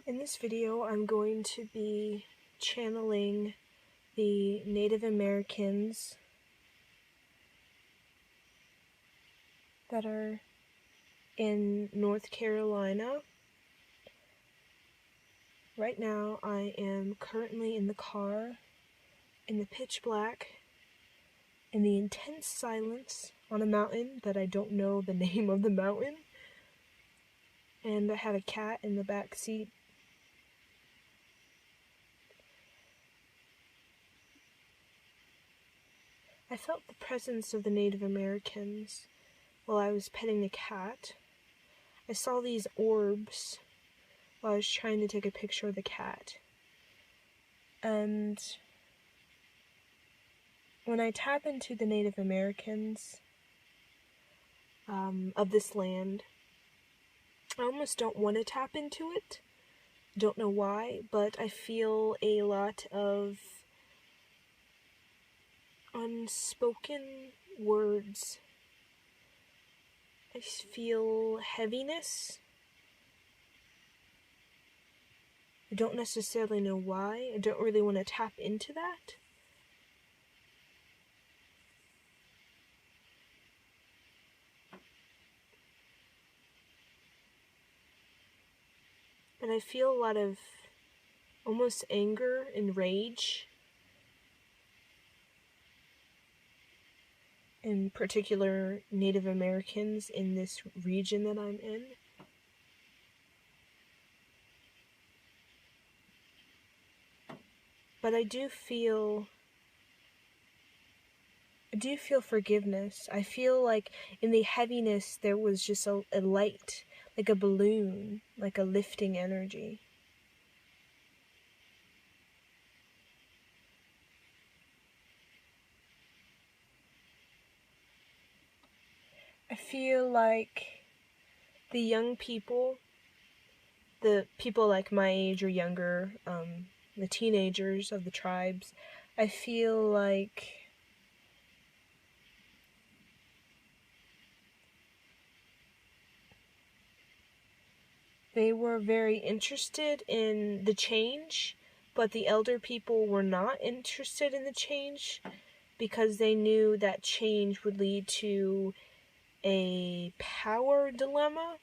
In this video, I'm going to be channeling the Native Americans that are in North Carolina. Right now, I am currently in the car, in the pitch black, in the intense silence on a mountain that I don't know the name of the mountain. And I have a cat in the back seat. I felt the presence of the Native Americans while I was petting the cat. I saw these orbs while I was trying to take a picture of the cat. And when I tap into the Native Americans of this land, I almost don't want to tap into it. Don't know why, but I feel a lot of unspoken words. I feel heaviness. I don't necessarily know why. I don't really want to tap into that. And I feel a lot of almost anger and rage. In particular, Native Americans in this region that I'm in. But I do feel forgiveness. I feel like in the heaviness there was just a light, like a balloon, like a lifting energy. I feel like the young people, the people like my age or younger, the teenagers of the tribes, I feel like they were very interested in the change, but the elder people were not interested in the change because they knew that change would lead to a power dilemma,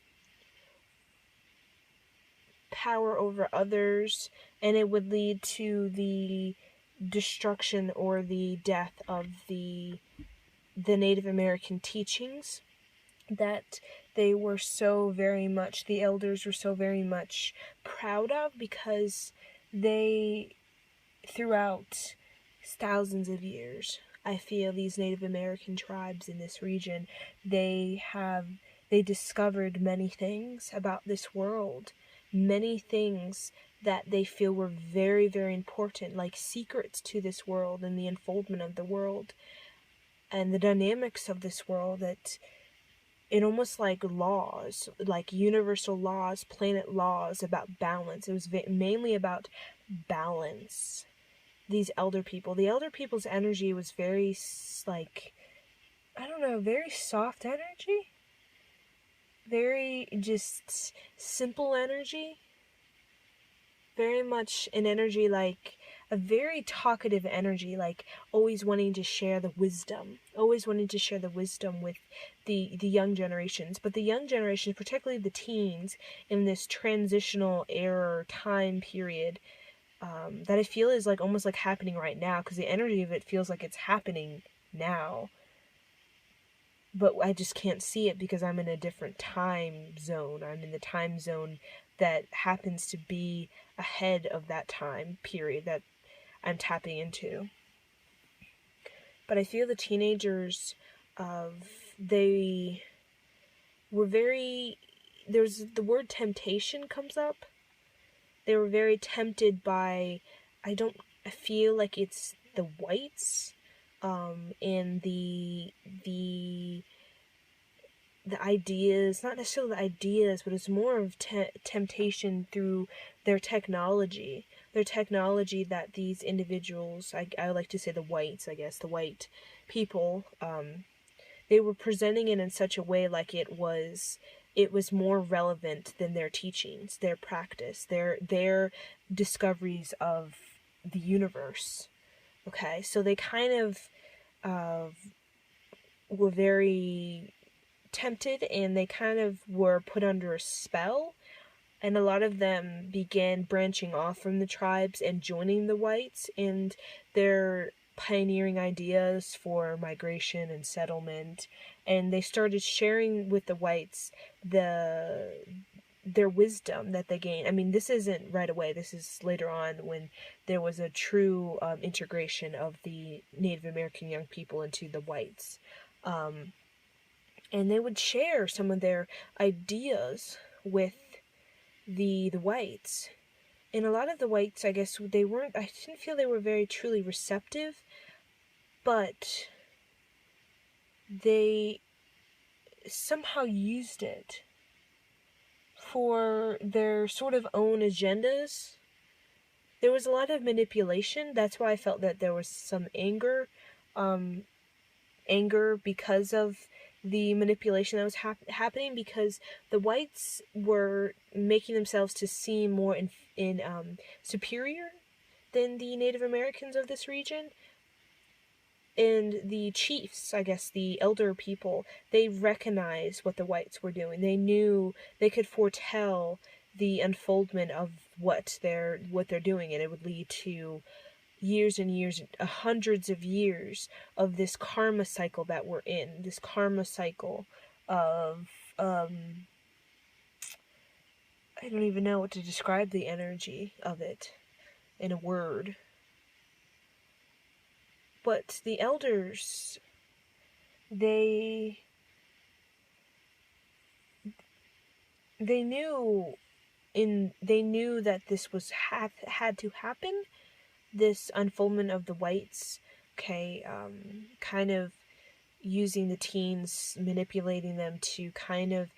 power over others, and it would lead to the destruction or the death of the Native American teachings that they were so very much, the elders were so very much proud of, because they, throughout thousands of years, I feel these Native American tribes in this region, they discovered many things about this world, many things that they feel were very, very important, like secrets to this world and the unfoldment of the world and the dynamics of this world, that it almost like laws, like universal laws, planet laws about balance. It was mainly about balance. These elder people, the elder people's energy was very, like, I don't know, very soft energy, very just simple energy, very much an energy like a very talkative energy, like always wanting to share the wisdom, with the young generations. But the young generations, particularly the teens, in this transitional era time period, that I feel is like almost like happening right now, because the energy of it feels like it's happening now. But I just can't see it because I'm in a different time zone. I'm in the time zone that happens to be ahead of that time period that I'm tapping into. But I feel the teenagers, they were very, there's the word temptation comes up. They were very tempted by, I feel like it's the whites, and the ideas, not necessarily the ideas, but it's more of temptation through their technology that these individuals, I like to say the whites, I guess, the white people, they were presenting it in such a way like it was it was more relevant than their teachings, their practice, their discoveries of the universe. Okay, so they kind of were very tempted, and they kind of were put under a spell, and a lot of them began branching off from the tribes and joining the whites, and their pioneering ideas for migration and settlement, and they started sharing with the whites their wisdom that they gained. I mean, this isn't right away. This is later on, when there was a true integration of the Native American young people into the whites. And they would share some of their ideas with the whites. And a lot of the whites, I guess, I didn't feel they were very truly receptive, but they somehow used it for their sort of own agendas. There was a lot of manipulation. That's why I felt that there was some anger because of the manipulation that was happening, because the whites were making themselves to seem more superior than the Native Americans of this region. And the chiefs, I guess, the elder people, they recognized what the whites were doing. They knew, they could foretell the unfoldment of what they're doing, and it would lead to years and years, hundreds of years of this karma cycle that we're in. This karma cycle of I don't even know what to describe the energy of it in a word. But the elders, they knew that this was had to happen, this unfoldment of the whites, okay, kind of using the teens, manipulating them to kind of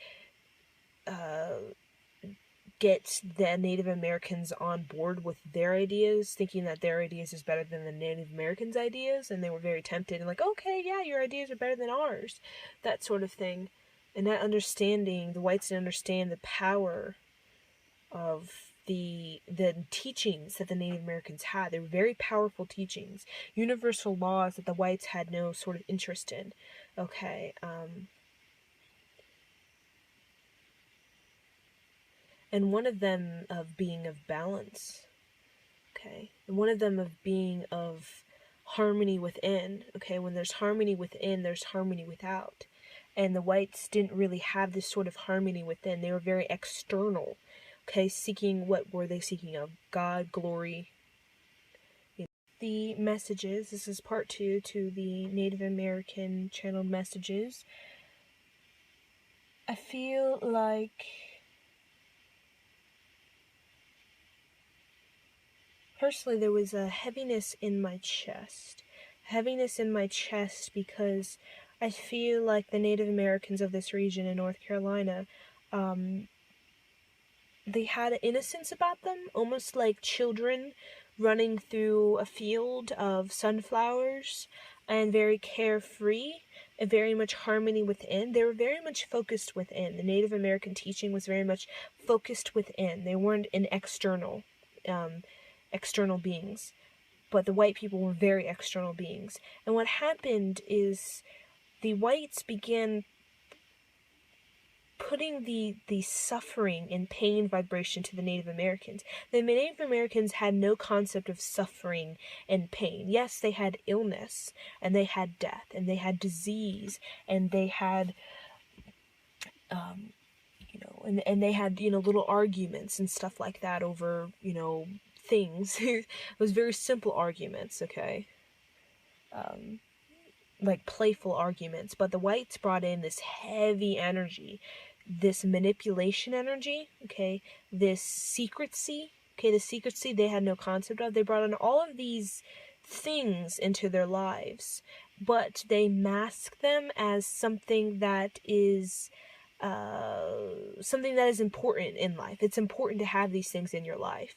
get the Native Americans on board with their ideas, thinking that their ideas is better than the Native Americans' ideas, and they were very tempted and like, okay, yeah, your ideas are better than ours, that sort of thing. And not understanding, the whites didn't understand the power of the teachings that the Native Americans had. They were very powerful teachings, universal laws that the whites had no sort of interest in. Okay, and one of them of being of balance. Okay, and one of them of being of harmony within. Okay, when there's harmony within, there's harmony without. And the whites didn't really have this sort of harmony within. They were very external. Okay, seeking, what were they seeking of? God, glory. The messages, this is part 2 to the Native American channeled messages. I feel like personally there was a heaviness in my chest. Because I feel like the Native Americans of this region in North Carolina, they had an innocence about them, almost like children running through a field of sunflowers, and very carefree and very much harmony within. They were very much focused within. The Native American teaching was very much focused within. They weren't an external beings, but the white people were very external beings. And what happened is the whites began putting the suffering and pain vibration to the Native Americans. The Native Americans had no concept of suffering and pain. Yes, they had illness, and they had death, and they had disease, and they had, and they had, little arguments and stuff like that over, things. It was very simple arguments, okay? Like playful arguments, but the whites brought in this heavy energy, this manipulation energy, okay, this secrecy, okay, the secrecy they had no concept of. They brought in all of these things into their lives, but they mask them as something that is important in life. It's important to have these things in your life,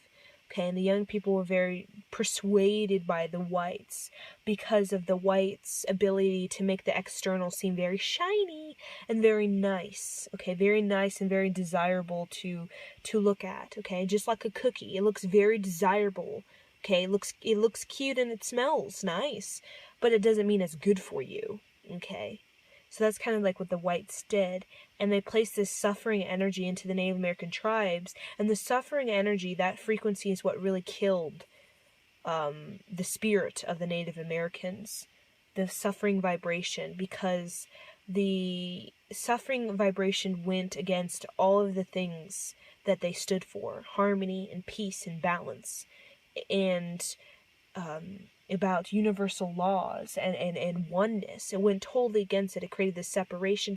Okay, and the young people were very persuaded by the whites because of the whites' ability to make the external seem very shiny and very nice. Okay, very nice and very desirable to look at. Okay, just like a cookie, it looks very desirable. Okay, it looks cute and it smells nice, but it doesn't mean it's good for you. Okay, so that's kind of like what the whites did, and they placed this suffering energy into the Native American tribes, and the suffering energy, that frequency, is what really killed the spirit of the Native Americans, the suffering vibration, because the suffering vibration went against all of the things that they stood for: harmony and peace and balance, and about universal laws and oneness. It went totally against it. It created this separation